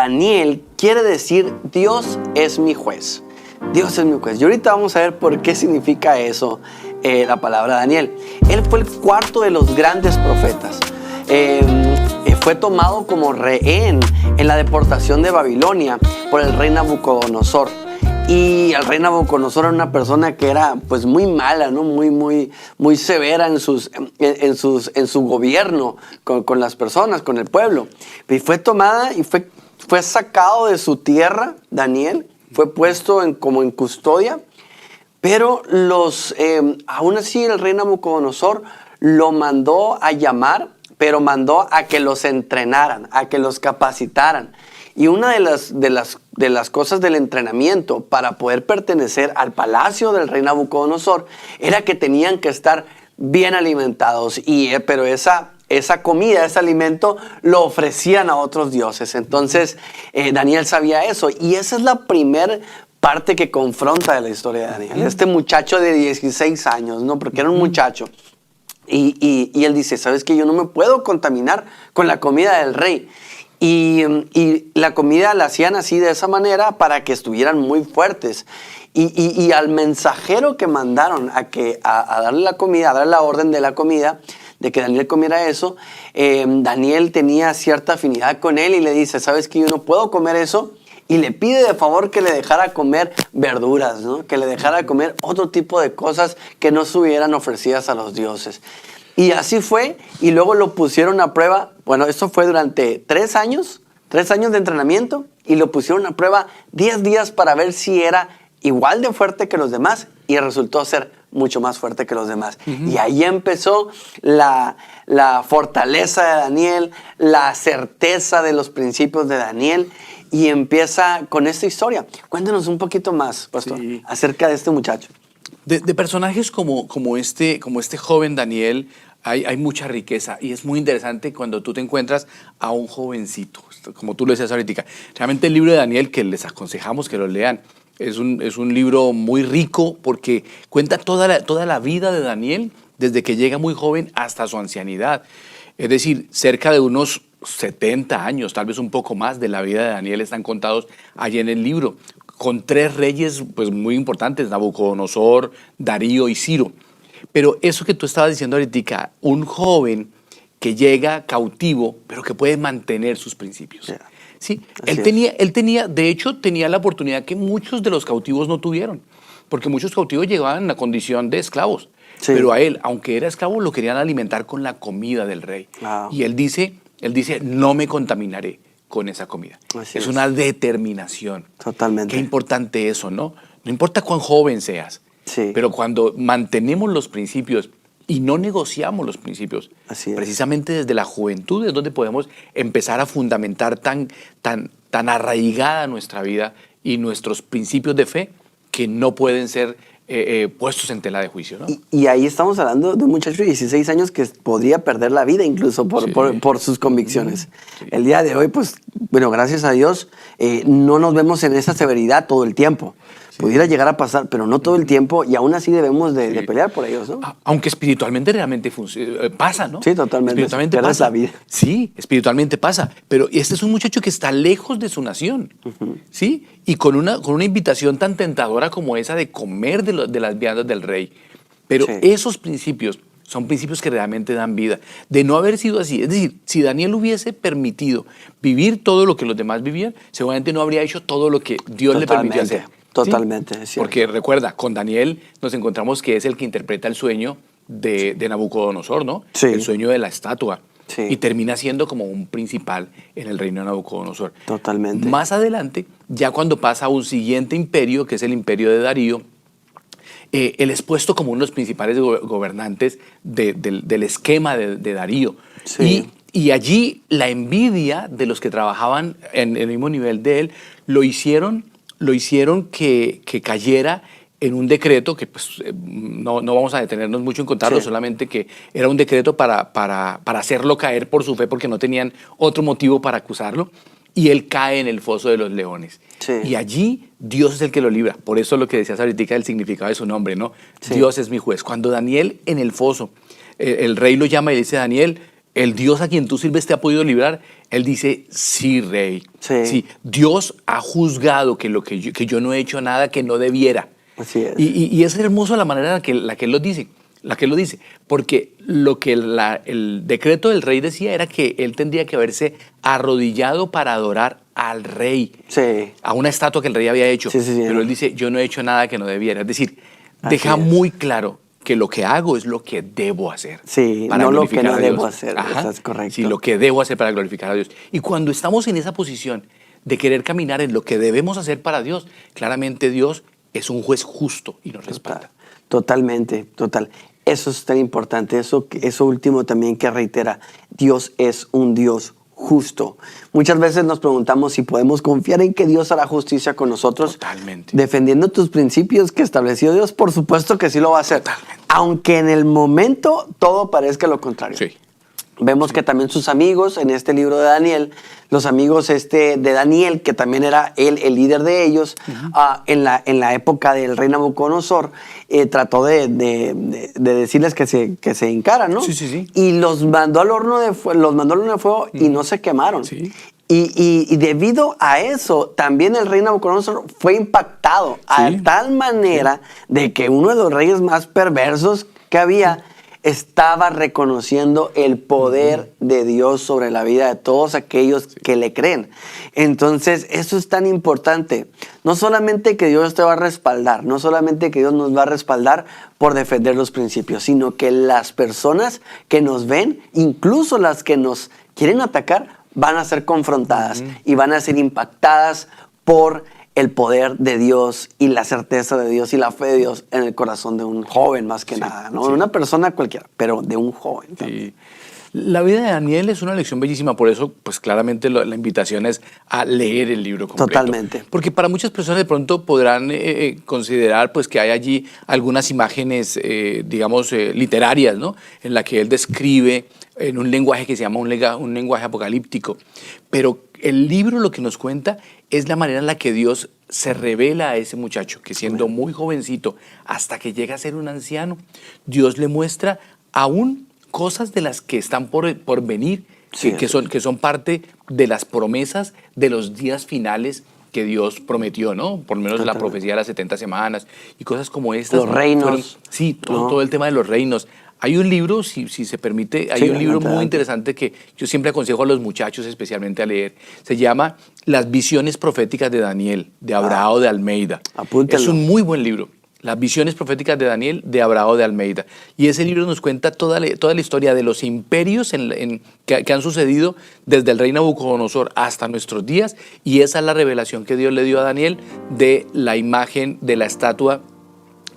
Daniel quiere decir Dios es mi juez. Dios es mi juez. Y ahorita vamos a ver por qué significa eso la palabra Daniel. Él fue el cuarto de los grandes profetas. Fue tomado como rehén en la deportación de Babilonia por el rey Nabucodonosor. Y el rey Nabucodonosor era una persona que era pues muy mala, ¿no? Muy severa en su gobierno con las personas, con el pueblo. Y fue tomada y fue sacado de su tierra, Daniel, fue puesto como en custodia, pero aún así el rey Nabucodonosor lo mandó a llamar, pero mandó a que los entrenaran, a que los capacitaran. Y una de las cosas del entrenamiento para poder pertenecer al palacio del rey Nabucodonosor era que tenían que estar bien alimentados. Pero esa comida, ese alimento, lo ofrecían a otros dioses. Entonces, Daniel sabía eso. Y esa es la primera parte que confronta de la historia de Daniel. Este muchacho de 16 años, ¿no? Porque era un muchacho. Y él dice, ¿sabes qué? Yo no me puedo contaminar con la comida del rey. Y la comida la hacían así de esa manera para que estuvieran muy fuertes. Y al mensajero que mandaron a darle la comida, a darle la orden de la comida, de que Daniel comiera eso, Daniel tenía cierta afinidad con él y le dice, ¿sabes qué? Yo no puedo comer eso. Y le pide de favor que le dejara comer verduras, ¿no? Que le dejara comer otro tipo de cosas que no estuvieran ofrecidas a los dioses. Y así fue, y luego lo pusieron a prueba. Bueno, esto fue durante 3 años de entrenamiento, y lo pusieron a prueba 10 días para ver si era igual de fuerte que los demás, y resultó ser mucho más fuerte que los demás. Y ahí empezó la fortaleza de Daniel, la certeza de los principios de Daniel, y empieza con esta historia. Cuéntanos un poquito más, pastor, acerca de este muchacho. De personajes como este joven Daniel, hay mucha riqueza, y es muy interesante cuando tú te encuentras a un jovencito, como tú lo decías ahorita. Realmente el libro de Daniel, que les aconsejamos que lo lean, es un libro muy rico porque cuenta toda la vida de Daniel desde que llega muy joven hasta su ancianidad. Es decir, cerca de unos 70 años, tal vez un poco más de la vida de Daniel están contados allí en el libro, con 3 reyes pues, muy importantes, Nabucodonosor, Darío y Ciro. Pero eso que tú estabas diciendo ahorita, un joven que llega cautivo, pero que puede mantener sus principios. Yeah. ¿Sí? Él tenía, de hecho, tenía la oportunidad que muchos de los cautivos no tuvieron, porque muchos cautivos llegaban en la condición de esclavos. Sí. Pero a él, aunque era esclavo, lo querían alimentar con la comida del rey. Wow. Y él dice, no me contaminaré con esa comida. Es una determinación. Totalmente. Qué importante eso, ¿no? No importa cuán joven seas, pero cuando mantenemos los principios y no negociamos los principios, precisamente desde la juventud es donde podemos empezar a fundamentar tan arraigada nuestra vida y nuestros principios de fe que no pueden ser puestos en tela de juicio, ¿no? Y ahí estamos hablando de un muchacho de 16 años que podría perder la vida incluso por sus convicciones. Sí. El día de hoy, pues, bueno, gracias a Dios, no nos vemos en esa severidad todo el tiempo. Sí. Pudiera llegar a pasar, pero no todo el tiempo, y aún así debemos de pelear por ellos, ¿no? Aunque espiritualmente realmente pasa, ¿no? Sí, totalmente. Espiritualmente pasa. La vida. Sí, espiritualmente pasa. Pero este es un muchacho que está lejos de su nación, ¿sí? Y con una invitación tan tentadora como esa de comer de las viandas del rey. Pero esos principios son principios que realmente dan vida. De no haber sido así, es decir, si Daniel hubiese permitido vivir todo lo que los demás vivían, seguramente no habría hecho todo lo que Dios le permitió hacer. Totalmente, ¿sí? Porque recuerda, con Daniel nos encontramos que es el que interpreta el sueño de Nabucodonosor, ¿no? Sí. El sueño de la estatua. Sí. Y termina siendo como un principal en el reino de Nabucodonosor. Totalmente. Más adelante, ya cuando pasa a un siguiente imperio, que es el imperio de Darío, él es puesto como uno de los principales gobernantes del esquema de Darío. Sí. Y allí la envidia de los que trabajaban en el mismo nivel de él lo hicieron que cayera en un decreto que pues, no vamos a detenernos mucho en contarlo, solamente que era un decreto para hacerlo caer por su fe porque no tenían otro motivo para acusarlo, y él cae en el foso de los leones. Sí. Y allí Dios es el que lo libra. Por eso lo que decías ahorita del significado de su nombre, ¿no? Sí. Dios es mi juez. Cuando Daniel en el foso, el rey lo llama y le dice, Daniel, ¿el Dios a quien tú sirves te ha podido librar? Él dice, sí, rey. Sí. Sí, Dios ha juzgado que yo no he hecho nada que no debiera. Así es. Y es hermoso la manera en la que él lo dice. Porque lo que el decreto del rey decía era que él tendría que haberse arrodillado para adorar al rey, Sí. a una estatua que el rey había hecho. Sí, sí, sí, pero no. él dice, yo no he hecho nada que no debiera. Es decir, Así deja es. muy claro que lo que hago es lo que debo hacer. Sí, para no lo que glorificar no a Dios. debo hacer, eso es correcto. Sí, lo que debo hacer para glorificar a Dios. Y cuando estamos en esa posición de querer caminar en lo que debemos hacer para Dios, claramente Dios es un juez justo y nos respalda. Totalmente, total. Eso es tan importante, eso último también que reitera, Dios es un Dios justo. Muchas veces nos preguntamos si podemos confiar en que Dios hará justicia con nosotros. Totalmente. Defendiendo tus principios que estableció Dios, por supuesto que sí lo va a hacer. Totalmente. Aunque en el momento todo parezca lo contrario. Sí. Vemos que también sus amigos en este libro de Daniel, los amigos de Daniel, que también era él el líder de ellos, en la época del rey Nabucodonosor, trató de decirles que se hincaran, ¿no? Sí, sí, sí. Y los mandó al horno de fuego, y no se quemaron. Sí. Y debido a eso, también el rey Nabucodonosor fue impactado a Sí. tal manera de que uno de los reyes más perversos que había estaba reconociendo el poder de Dios sobre la vida de todos aquellos que le creen. Entonces, eso es tan importante. No solamente que Dios te va a respaldar, no solamente que Dios nos va a respaldar por defender los principios, sino que las personas que nos ven, incluso las que nos quieren atacar, van a ser confrontadas y van a ser impactadas por el poder de Dios y la certeza de Dios y la fe de Dios en el corazón de un joven más que nada, ¿no? sí. Una persona cualquiera, pero de un joven. Sí. La vida de Daniel es una lección bellísima, por eso pues claramente la invitación es a leer el libro completo. Totalmente. Porque para muchas personas de pronto podrán considerar pues que hay allí algunas imágenes, digamos, literarias, ¿no? En la que él describe en un lenguaje que se llama un lenguaje apocalíptico. Pero el libro lo que nos cuenta es la manera en la que Dios se revela a ese muchacho, que siendo muy jovencito, hasta que llega a ser un anciano, Dios le muestra aún cosas de las que están por venir, Sí, que son parte de las promesas de los días finales que Dios prometió, ¿no? Por lo menos la profecía de las 70 semanas y cosas como estas. Los reinos. Sí, ¿no? todo el tema de los reinos. Hay un libro, si se permite, hay Sí, un libro adelante, muy adelante. interesante que yo siempre aconsejo a los muchachos especialmente a leer. Se llama Las visiones proféticas de Daniel, de Abraham de Almeida. Apúntenlo. Es un muy buen libro. Las visiones proféticas de Daniel, de Abraham de Almeida. Y ese libro nos cuenta toda la historia de los imperios que han sucedido desde el rey Nabucodonosor hasta nuestros días. Y esa es la revelación que Dios le dio a Daniel de la imagen de la estatua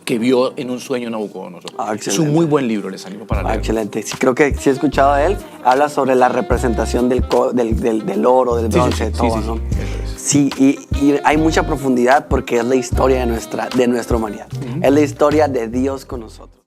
que vio en un sueño Nabucodonosor. Es Excelente. un muy buen libro, les animo para leerlo. Excelente. Sí, creo que sí he escuchado de él. Habla sobre la representación del oro, del bronce, de todo, ¿no? Eso es. Sí, y hay mucha profundidad porque es la historia de nuestra humanidad. Es la historia de Dios con nosotros.